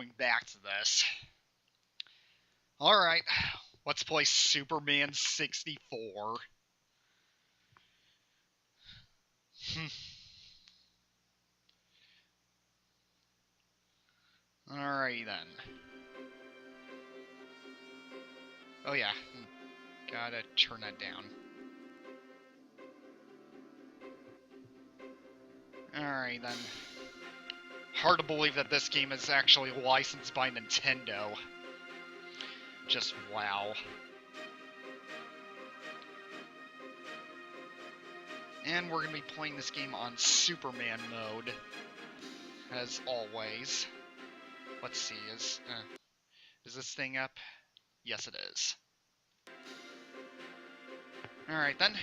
going back to this. Alright, let's play Superman 64. Alrighty then. Oh yeah, gotta turn that down. Alright then. Hard to believe that this game is actually licensed by Nintendo. Just wow. And we're gonna be playing this game on Superman mode, as always. Let's see, is this thing up? Yes, it is. Alright then.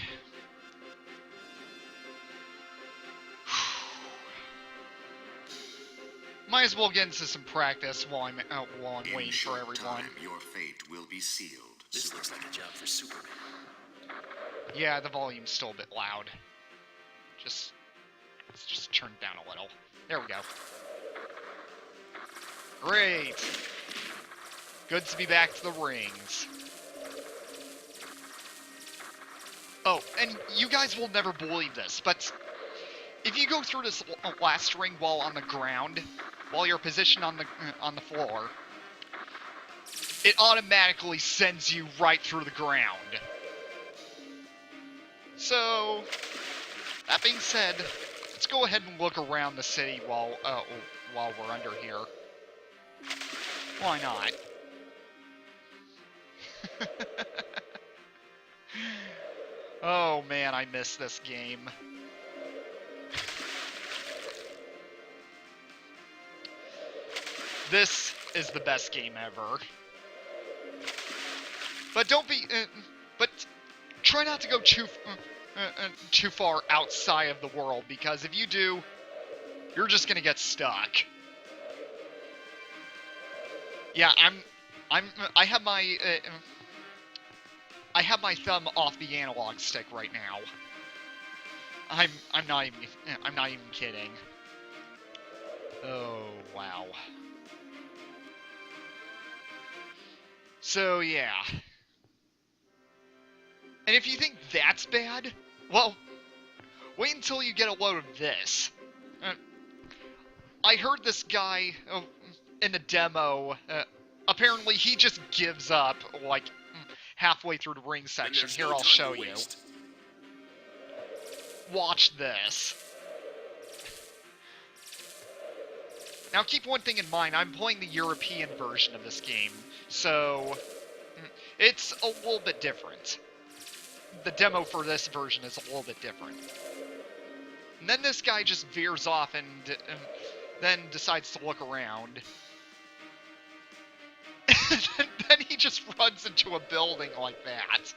Might as well get into some practice while I'm waiting for everyone. Time, your fate will be sealed. This looks like a job for Superman. Yeah, the volume's still a bit loud. Let's just turn it down a little. There we go. Great! Good to be back to the rings. Oh, and you guys will never believe this, but if you go through this last ring while on the ground, while you're positioned on the floor, it automatically sends you right through the ground. So, that being said, let's go ahead and look around the city while we're under here. Why not? Oh man, I miss this game. This is the best game ever. But but try not to go too far outside of the world, because if you do, you're just gonna get stuck. Yeah, I have my thumb off the analog stick right now. I'm not even kidding. Oh wow. So yeah. And if you think that's bad, well, wait until you get a load of this. I heard this guy in the demo, apparently he just gives up, like, halfway through the ring section. Here, I'll show you. Watch this. Now, keep one thing in mind, I'm playing the European version of this game, so it's a little bit different. The demo for this version is a little bit different. And then this guy just veers off and then decides to look around. Then he just runs into a building like that.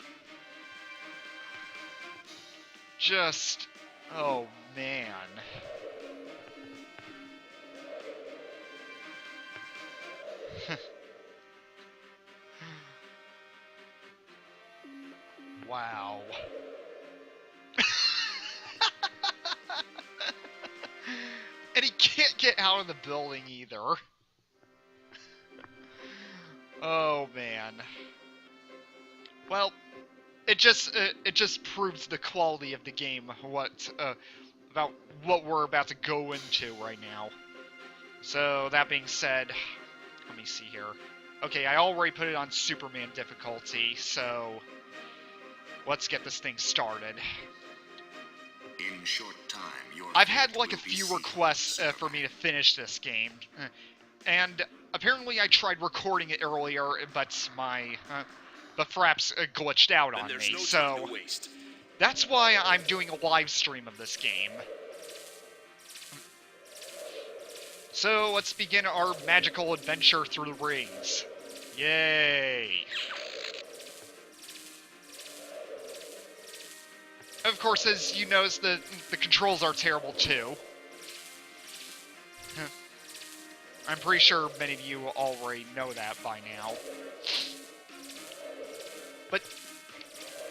Just... oh, man. Wow. And he can't get out of the building either. Oh man. Well, it just proves the quality of the game, about what we're about to go into right now. So that being said, let me see here. Okay, I already put it on Superman difficulty, so let's get this thing started. In short time, I've had like a few requests for me to finish this game, and apparently I tried recording it earlier, but the fraps glitched out on me, so that's why I'm doing a live stream of this game. So let's begin our magical adventure through the rings. Yay! Of course, as you notice, the controls are terrible too. I'm pretty sure many of you already know that by now. But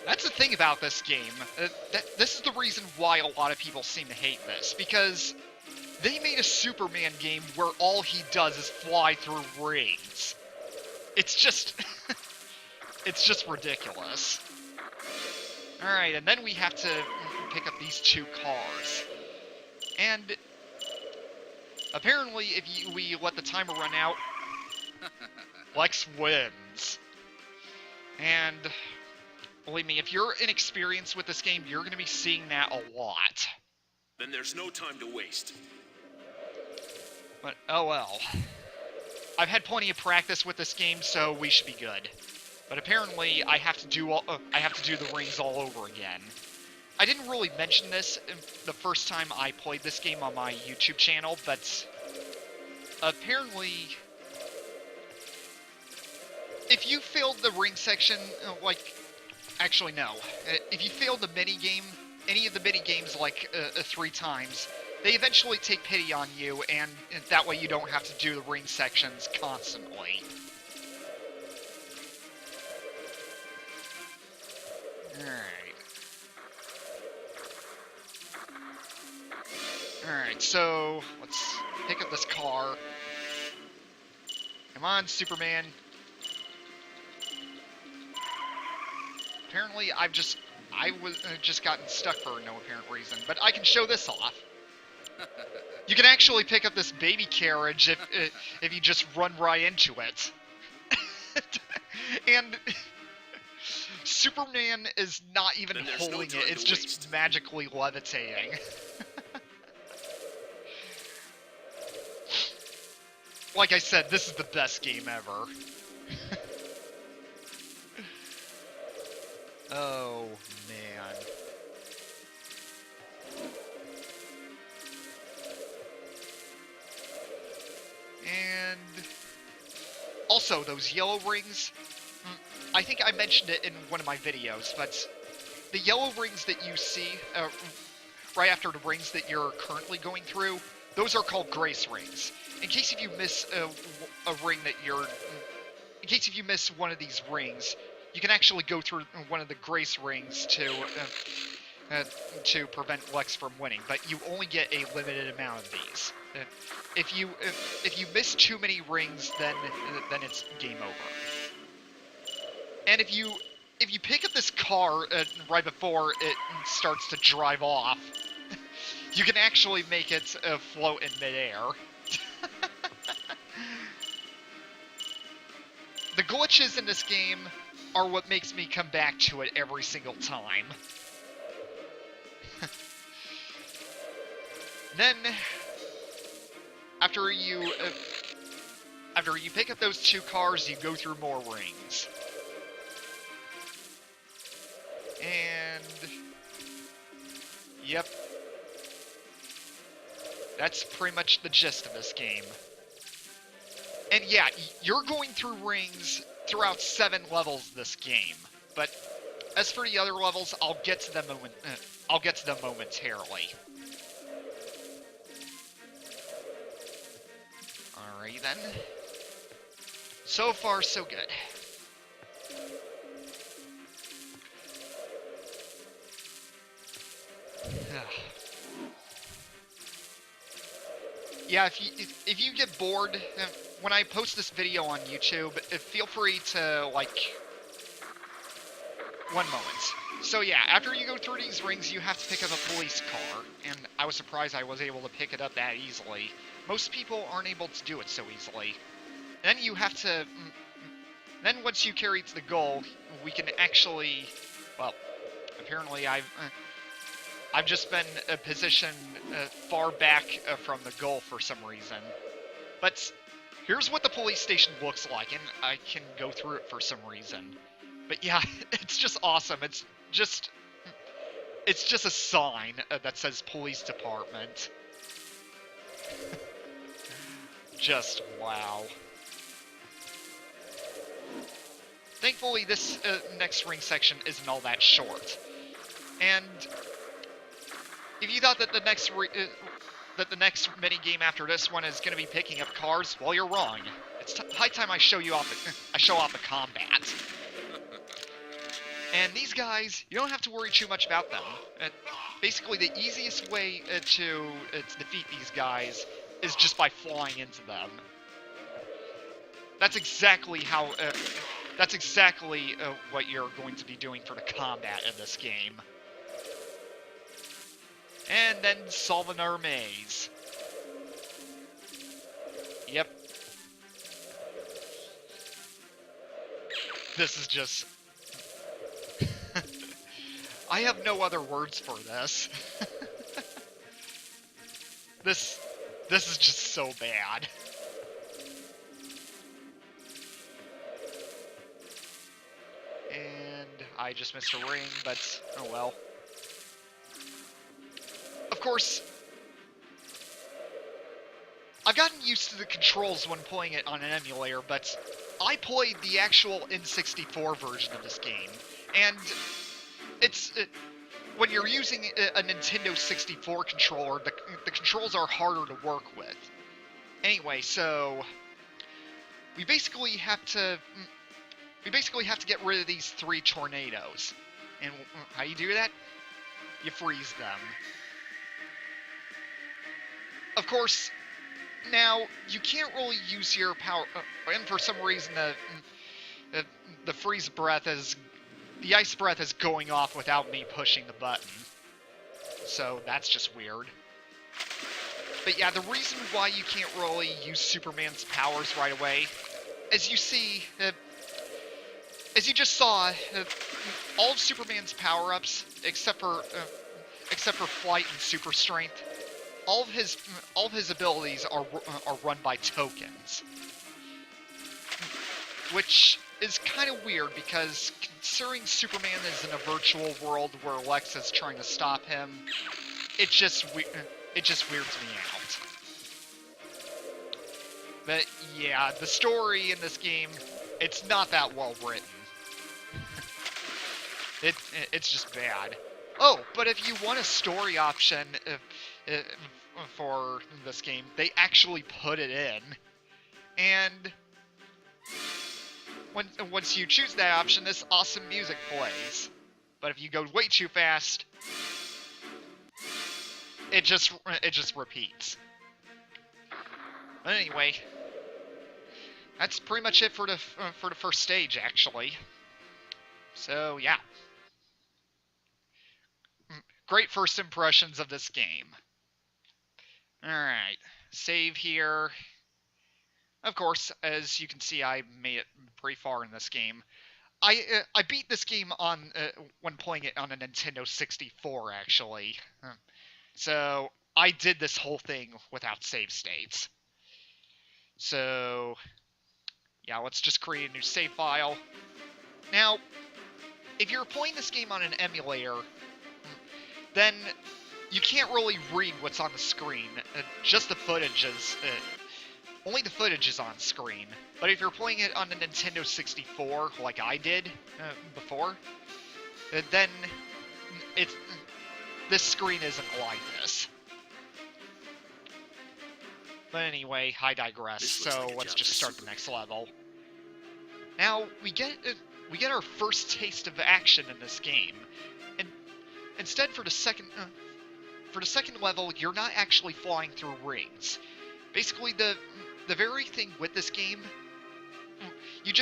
that's the thing about this game. This is the reason why a lot of people seem to hate this, because They made a Superman game where all he does is fly through rings. It's just... it's just ridiculous. Alright, and then we have to pick up these 2 cars. And... apparently, if we let the timer run out, Lex wins. And... believe me, if you're inexperienced with this game, you're going to be seeing that a lot. Then there's no time to waste. But, oh well. I've had plenty of practice with this game, so we should be good. But apparently, I have to do the rings all over again. I didn't really mention this the first time I played this game on my YouTube channel, but apparently, if you failed the ring section, actually no. If you failed the minigame, any of the minigames 3 times, they eventually take pity on you, and that way you don't have to do the ring sections constantly. Alright. Alright, so let's pick up this car. Come on, Superman. Apparently, I was just gotten stuck for no apparent reason, but I can show this off. You can actually pick up this baby carriage if you just run right into it. And Superman is not even holding it, it's just magically levitating. Like I said, this is the best game ever. Oh, man. And also, those yellow rings, I think I mentioned it in one of my videos, but the yellow rings that you see right after the rings that you're currently going through, those are called grace rings. In case if you miss a ring that you're... in case if you miss one of these rings, you can actually go through one of the grace rings to prevent Lex from winning, but you only get a limited amount of these. If you miss too many rings, then it's game over. And if you pick up this car right before it starts to drive off, you can actually make it float in midair. The glitches in this game are what makes me come back to it every single time. Then, after you pick up those 2 cars, you go through more rings. And... yep. That's pretty much the gist of this game. And yeah, you're going through rings throughout 7 levels this game. But as for the other levels, I'll get to them momentarily. Alright then. So far, so good. Yeah, if you get bored, when I post this video on YouTube, feel free to, one moment. So yeah, after you go through these rings, you have to pick up a police car, and I was surprised I was able to pick it up that easily. Most people aren't able to do it so easily. Then you have to... then once you carry it to the goal, we can actually... well, apparently I've just been positioned far back from the goal for some reason. But here's what the police station looks like, and I can go through it for some reason. But yeah, it's just awesome. It's just a sign that says police department. Just wow. Thankfully, this next ring section isn't all that short. And if you thought that the next mini game after this one is going to be picking up cars, well, you're wrong. It's high time I show off the combat. And these guys, you don't have to worry too much about them. Basically, the easiest way to defeat these guys is just by flying into them. That's exactly how. That's exactly what you're going to be doing for the combat in this game. And then solve another maze. Yep. This is just... I have no other words for this. This is just so bad. And I just missed a ring, but oh well. Of course, I've gotten used to the controls when playing it on an emulator, but I played the actual N64 version of this game, and it's... when you're using a Nintendo 64 controller, the controls are harder to work with. Anyway, so we basically have to get rid of these 3 tornadoes. And how you do that? You freeze them. Of course, now you can't really use your power, and for some reason the freeze breath is... the ice breath is going off without me pushing the button. So that's just weird. But yeah, the reason why you can't really use Superman's powers right away, as you see, as you just saw, all of Superman's power-ups, except for flight and super strength, all of his abilities are run by tokens. Which is kind of weird, because considering Superman is in a virtual world where Lex is trying to stop him, it just weirds me out. But yeah, the story in this game, it's not that well written. It's just bad. Oh, but if you want a story option for this game, they actually put it in. And once you choose that option, this awesome music plays. But if you go way too fast, it just repeats. But anyway, that's pretty much it for the first stage, actually. So yeah, great first impressions of this game. All right, save here. Of course, as you can see, I made it pretty far in this game. I beat this game on when playing it on a Nintendo 64, actually. So I did this whole thing without save states. So yeah, let's just create a new save file. Now, if you're playing this game on an emulator, then you can't really read what's on the screen. Just the footage is... only the footage is on screen. But if you're playing it on the Nintendo 64, like I did before, then this screen isn't like this. But anyway, I digress. So let's just start the next level. Now we get our first taste of action in this game, and instead for the second level, you're not actually flying through rings. Basically, the very thing with this game, you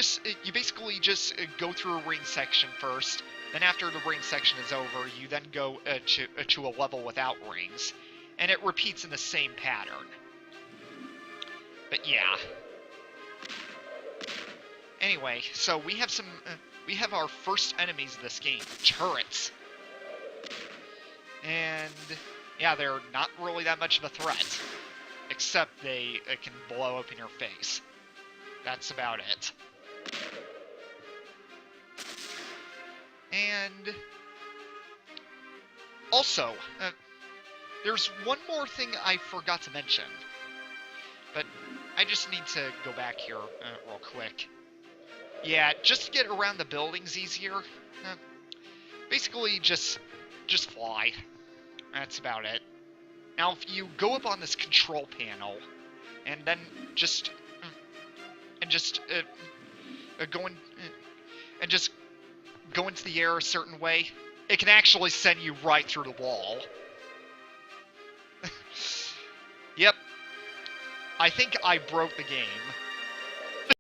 basically just go through a ring section first. Then after the ring section is over, you then go to a level without rings, and it repeats in the same pattern. But yeah. Anyway, so we have our first enemies of this game, turrets. And yeah, they're not really that much of a threat, except they can blow up in your face. That's about it. And also, there's one more thing I forgot to mention, but I just need to go back here real quick. Yeah, just to get around the buildings easier, basically just fly. That's about it. Now, if you go up on this control panel, and then just go into the air a certain way, it can actually send you right through the wall. Yep. I think I broke the game.